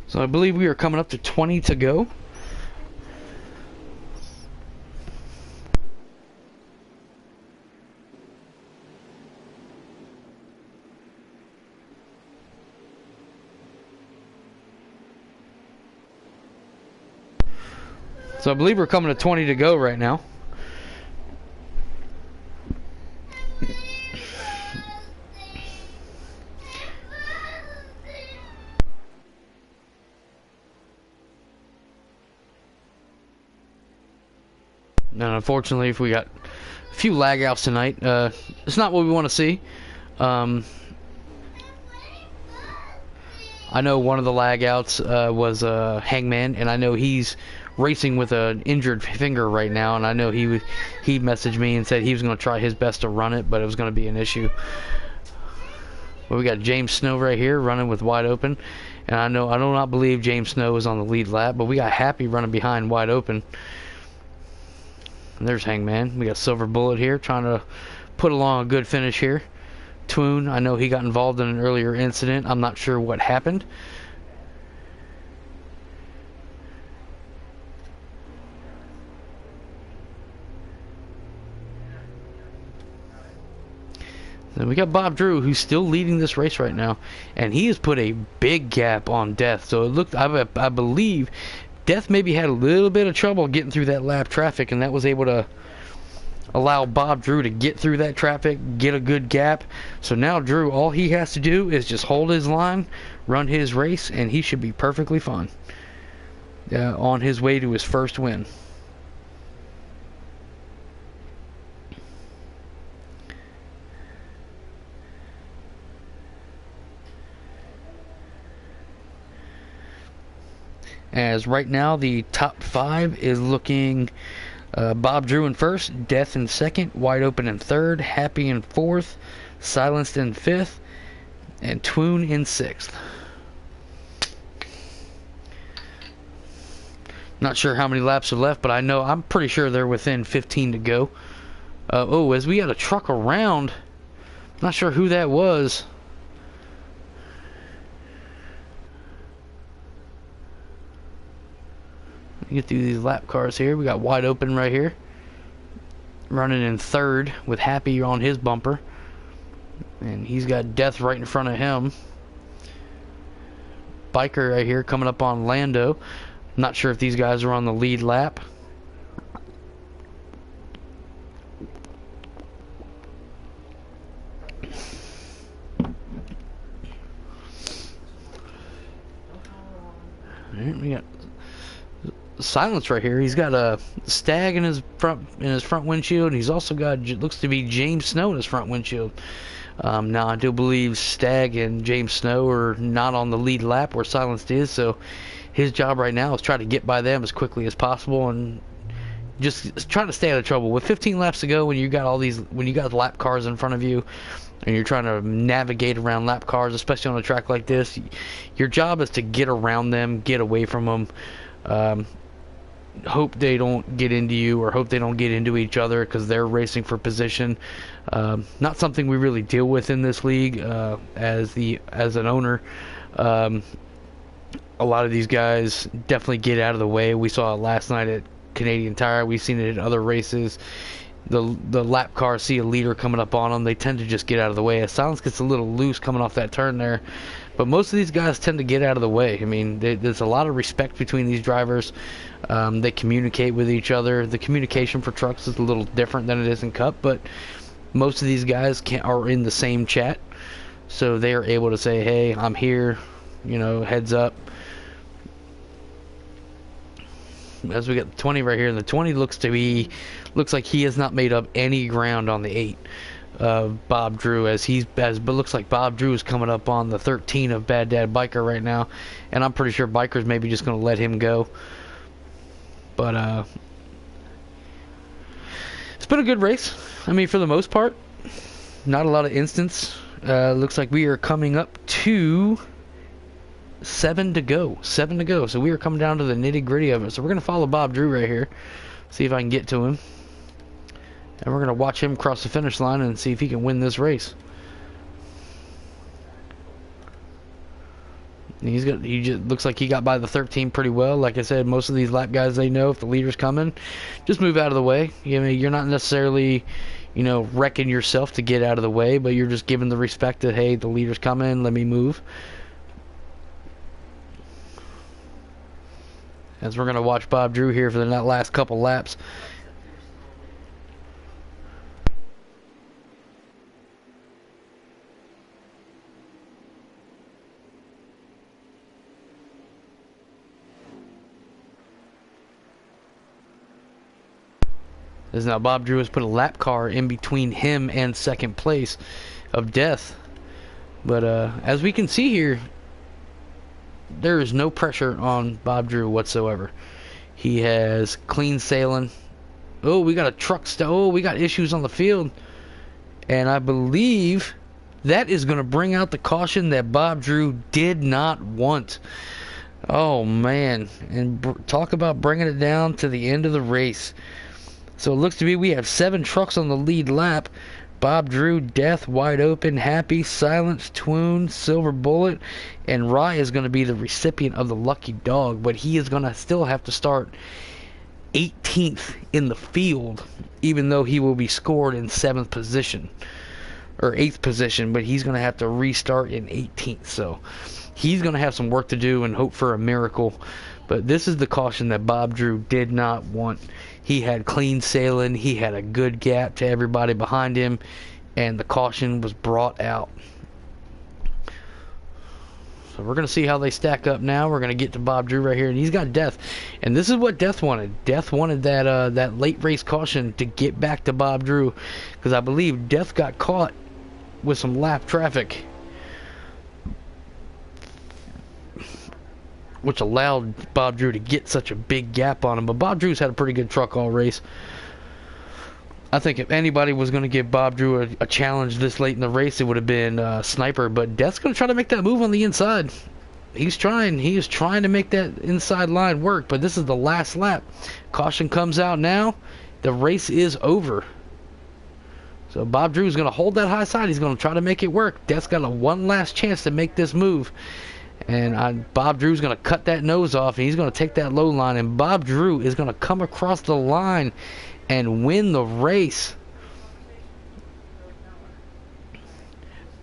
So I believe we are coming up to 20 to go. So I believe we're coming to 20 to go right now. And unfortunately, if we got a few lag outs tonight, it's not what we want to see. I know one of the lag outs was Hangman, and I know he's racing with an injured finger right now, and I know he messaged me and said he was going to try his best to run it, but it was going to be an issue. Well, we got James Snow right here running with Wide Open, and I do not believe James Snow is on the lead lap, but we got Happy running behind Wide Open. And there's Hangman. We got Silver Bullet here trying to put along a good finish here. Twoon, I know he got involved in an earlier incident. I'm not sure what happened. Then we got Bob Drew, who's still leading this race right now, and he has put a big gap on Death. So it looked, I believe, Death maybe had a little bit of trouble getting through that lap traffic, and that was able to allow Bob Drew to get through that traffic, get a good gap. So now Drew, all he has to do is just hold his line, run his race, and he should be perfectly fine on his way to his first win. As right now the top 5 is looking Bob Drew in first, Death in second, Wide Open in third, Happy in fourth, Silenced in fifth, and Twoon in sixth. Not sure how many laps are left, but I'm pretty sure they're within 15 to go. Oh, as we got a truck around, not sure who that was. Get through these lap cars here. We got Wide Open right here, running in third with Happy on his bumper, and he's got Death right in front of him. Biker right here coming up on Lando. Not sure if these guys are on the lead lap. Alright, we got Silence right here. He's got a Stag in his front windshield. He's also got, looks to be, James Snow in his front windshield. Now I do believe Stag and James Snow are not on the lead lap where Silenced is, so his job right now is try to get by them as quickly as possible and just try to stay out of trouble. With 15 laps to go, when you got lap cars in front of you, and you're trying to navigate around lap cars, especially on a track like this, your job is to get around them, get away from them. Hope they don't get into you, or hope they don't get into each other because they're racing for position. Not something we really deal with in this league as an owner. A lot of these guys definitely get out of the way. We saw it last night at Canadian Tire. We've seen it in other races. The lap cars see a leader coming up on them, they tend to just get out of the way. As Silence gets a little loose coming off that turn there, but most of these guys tend to get out of the way. I mean, there's a lot of respect between these drivers. They communicate with each other. The communication for trucks is a little different than it is in Cup, but most of these guys are in the same chat, so they are able to say, hey, I'm here, heads up. As we get the 20 right here, and the 20 looks like he has not made up any ground on the 8 of Bob Drew, but looks like Bob Drew is coming up on the 13 of Bad Dad Biker right now, and I'm pretty sure Biker's maybe just going to let him go. But it's been a good race. I mean, for the most part, not a lot of instance. Looks like we are coming up to 7 to go. So we are coming down to the nitty gritty of it. So we're going to follow Bob Drew right here, see if I can get to him, and we're going to watch him cross the finish line and see if he can win this race. He just looks like he got by the 13 pretty well. Like I said, most of these lap guys, they know if the leader's coming, just move out of the way. You're not necessarily, wrecking yourself to get out of the way, but you're just giving the respect that, hey, the leader's coming, let me move. As we're going to watch Bob Drew here for the last couple laps. As now Bob Drew has put a lap car in between him and second place of Death. But as we can see here, there is no pressure on Bob Drew whatsoever. He has clean sailing. Oh, we got a truck we got issues on the field. And I believe that is going to bring out the caution that Bob Drew did not want. Oh, man. And talk about bringing it down to the end of the race. So it looks to be we have 7 trucks on the lead lap. Bob Drew, Death, Wide Open, Happy, Silence, Twoon, Silver Bullet, and Rye is going to be the recipient of the lucky dog, but he is going to still have to start 18th in the field, even though he will be scored in 7th position, or 8th position, but he's going to have to restart in 18th, so he's going to have some work to do and hope for a miracle. But this is the caution that Bob Drew did not want. He had clean sailing, he had a good gap to everybody behind him, and the caution was brought out. So we're going to see how they stack up now. We're going to get to Bob Drew right here, and he's got Death. And this is what Death wanted. Death wanted that late race caution to get back to Bob Drew, because I believe Death got caught with some lap traffic, which allowed Bob Drew to get such a big gap on him. But Bob Drew's had a pretty good truck all race. I think if anybody was going to give Bob Drew a challenge this late in the race, it would have been Sniper. But Death's going to try to make that move on the inside. He is trying to make that inside line work. But this is the last lap. Caution comes out now. The race is over. So Bob Drew's going to hold that high side. He's going to try to make it work. Death's got one last chance to make this move. And Bob Drew's going to cut that nose off, and he's going to take that low line, and Bob Drew is going to come across the line and win the race.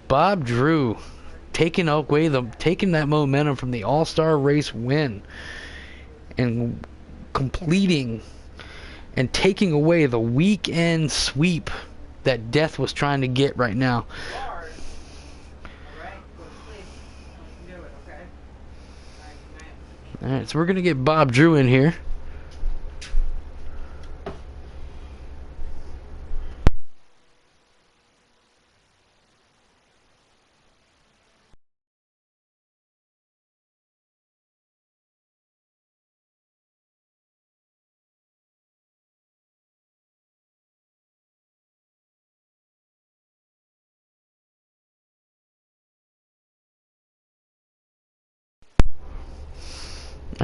Bob Drew taking that momentum from the All-Star race win and completing and taking away the weekend sweep that Death was trying to get right now. Alright, so we're going to get Bob Drew in here.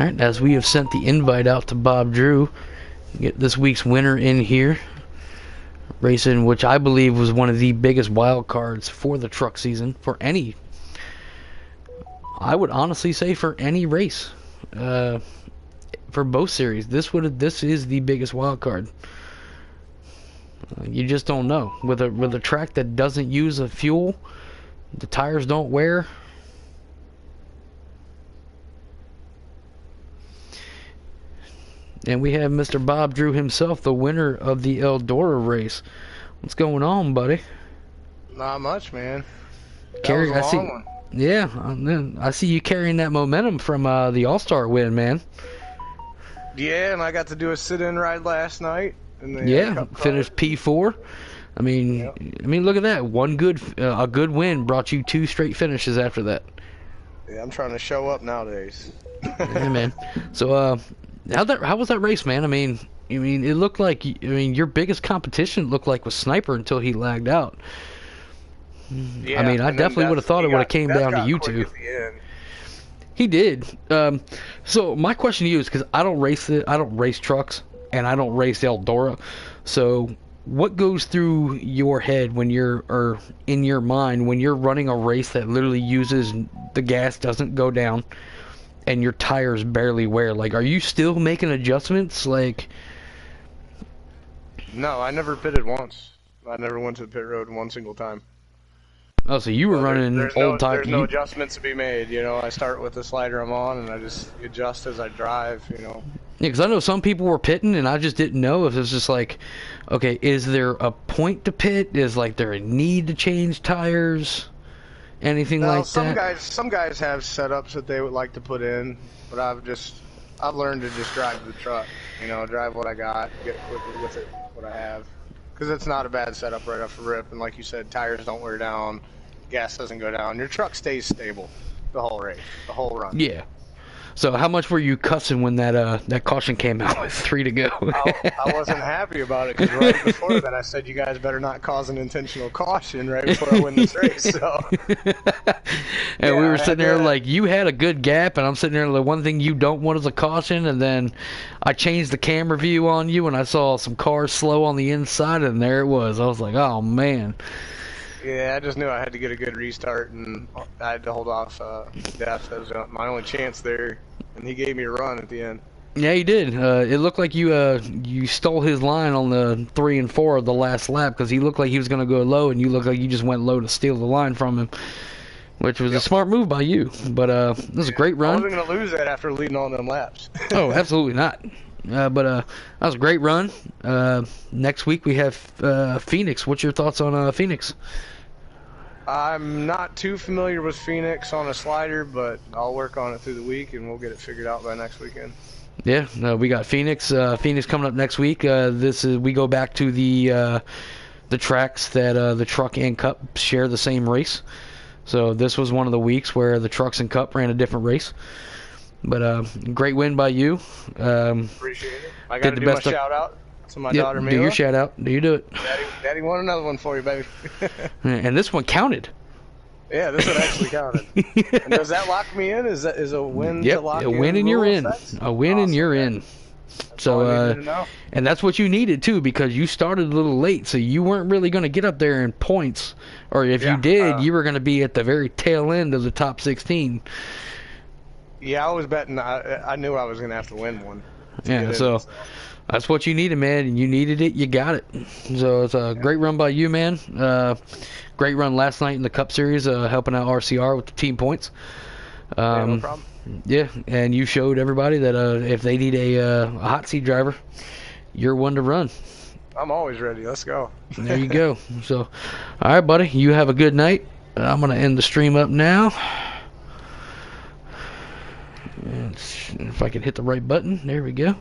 All right, as we have sent the invite out to Bob Drew, get this week's winner in here. Racing, which I believe was one of the biggest wild cards for the truck season, for any, I would honestly say for any race, for both series. This is the biggest wild card. You just don't know with a track that doesn't use a fuel, the tires don't wear. And we have Mr. Bob Drew himself, the winner of the Eldora race. What's going on, buddy? Not much, man. I see. One. Yeah, I see you carrying that momentum from the All-Star win, man. Yeah, and I got to do a sit-in ride last night. Yeah, finished P4. I mean, Yep. Look at that. A good win brought you 2 straight finishes after that. Yeah, I'm trying to show up nowadays. Yeah, man. So, how was that race, man? I mean, it looked like your biggest competition looked like was Sniper until he lagged out. Yeah, I definitely would have thought it would have came down to you two. He did. So my question to you is, because I don't race trucks, and I don't race Eldora. So what goes through your head or in your mind when you're running a race that literally uses the gas doesn't go down and your tires barely wear? Like, are you still making adjustments? Like, no, I never pitted once. I never went to the pit road one single time. oh, so you were running old tires. There's no adjustments to be made. I start with the slider I'm on, and I just adjust as I drive. Yeah, because I know some people were pitting, and I just didn't know if it was just like, okay, is there a point to pit? Is there a need to change tires? Anything like that? Some guys have setups that they would like to put in, but I've learned to just drive the truck. Drive what I got, get quickly with it, what I have. Because it's not a bad setup right off the rip, and like you said, tires don't wear down, gas doesn't go down. Your truck stays stable the whole race, the whole run. Yeah. So how much were you cussing when that caution came out with 3 to go? I wasn't happy about it, because right before that I said, you guys better not cause an intentional caution right before I win this race. So. And we were sitting there like, you had a good gap, and I'm sitting there like, one thing you don't want is a caution, and then I changed the camera view on you, and I saw some cars slow on the inside, and there it was. I was like, oh man. Yeah, I just knew I had to get a good restart, and I had to hold off death. That was my only chance there, and he gave me a run at the end. Yeah, he did. It looked like you stole his line on the 3 and 4 of the last lap, because he looked like he was going to go low, and you looked like you just went low to steal the line from him, which was a smart move by you. But it was a great run. I wasn't going to lose that after leading all them laps. Oh, absolutely not. But that was a great run. Next week we have Phoenix. What's your thoughts on Phoenix? I'm not too familiar with Phoenix on a slider, but I'll work on it through the week, and we'll get it figured out by next weekend. Yeah, we got Phoenix. Phoenix coming up next week. We go back to the tracks that the truck and cup share the same race. So this was one of the weeks where the trucks and cup ran a different race. But great win by you. Appreciate it. I got to do my shout out to my daughter Mila. Do your shout out. Do you do it? Daddy won another one for you, baby. And this one counted. Yeah, this one actually counted. And does that lock me in? Is a win to lock you in? A win and you're in. A win and you're in. So and that's what you needed too, because you started a little late, so you weren't really going to get up there in points, or if you did, you were going to be at the very tail end of the top 16. Yeah, I was betting. I knew I was going to have to win one. Yeah, so that's what you needed, man. And you needed it. You got it. So it's a great run by you, man. Great run last night in the Cup Series, helping out RCR with the team points. No problem. Yeah, and you showed everybody that if they need a hot seat driver, you're one to run. I'm always ready. Let's go. There you go. So, all right, buddy. You have a good night. I'm going to end the stream up now. And if I can hit the right button. There we go.